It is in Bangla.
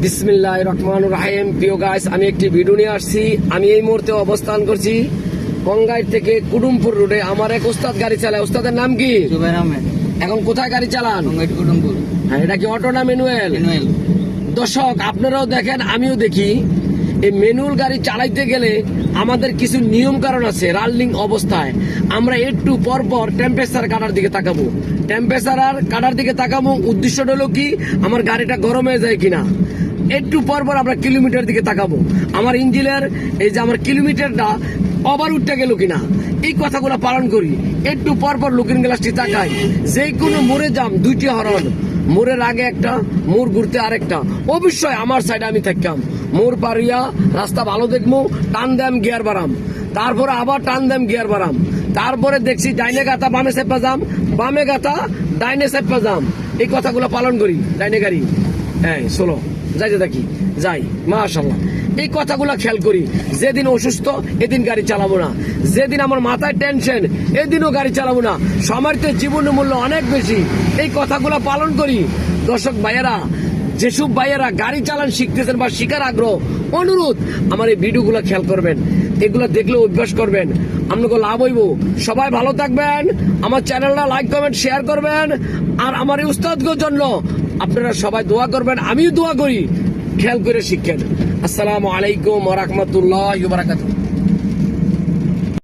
বিসমিল্লাহির রহমানির রহিম। প্রিয় গাইস, আমি একটি ভিডিও নিয়ে আসছি। আমি এই মুহূর্তে অবস্থান করছি কঙ্গাইর থেকে কুডুমপুর রোডে। আমার এক ওস্তাদ গাড়ি চালায়। ওস্তাদের নাম কি? জুবাইর আহমেদ। এখন কোথায় গাড়ি চালান? কঙ্গাই টু কুডুমপুর। হ্যাঁ, এটা কি অটো না ম্যানুয়াল? ম্যানুয়াল। দর্শক, আপনারাও দেখেন, আমিও দেখি। এই ম্যানুয়াল গাড়ি চালাইতে গেলে আমাদের কিছু নিয়ম কারণ আছে। রানিং অবস্থায় আমরা একটু পর পর টেম্পারেচার কাটার দিকে তাকাবো। টেম্পারেচার আর কাটার দিকে তাকাবো, উদ্দেশ্যটা হলো কি, আমার গাড়িটা গরম হয়ে যায় কিনা। একটু পর পর আমরা কিলোমিটার দিকে তাকাবো, আমার ইঞ্জিনের এই যে আমার কিলোমিটারটা ওভার উঠতে গেল কিনা। এই কথাগুলো পালন করি। একটু পর পর লুকিং গ্লাসটি তাকাই। যে কোনো মোড়ে যাম, দুইটি হরন, মোড়ের আগে একটা, মোড় ঘুরতে আরেকটা। অবশ্যই আমার সাইডে আমি থাকতাম। মোড় পারিয়া রাস্তা ভালো দেখবো, টান দেম গিয়ার বাড়াম, তারপরে আবার টান দেম গিয়ার বাড়াম। তারপরে দেখছি ডাইনে গাতা বামে চেপা যাম, বামে গাতা ডাইনে চেপা যাম। এই কথাগুলো পালন করি। ডাইনে গাড়ি, হ্যাঁ চলো যাইতে থাকি, যাই মাশাআল্লাহ। এই কথাগুলো খেয়াল করি। যেদিন অসুস্থ এদিন গাড়ি চালাবো না, যেদিন আমার মাথায় টেনশন এদিনও গাড়ি চালাবো না। সময়ের তো জীবনের মূল্য অনেক বেশি। এই কথাগুলো পালন করি। দর্শক ভাইয়েরা, যেসব ভাইয়েরা গাড়ি চালান শিখতেছেন বা শিখার আগ্রহ, অনুরোধ আমার এই ভিডিওগুলো খেয়াল করবেন। এগুলো দেখলে অভ্যাস করবেন, আপনাকে লাভ হইব। সবাই ভালো থাকবেন। আমার চ্যানেলটা লাইক কমেন্ট শেয়ার করবেন। আর আমার এই উস্তাদদের জন্য আপনারা সবাই দোয়া করবেন, আমিও দোয়া করি। খেয়াল করে শিখেন। আসসালামু আলাইকুম ওয়া রাহমাতুল্লাহি ওয়া বারাকাতুহু।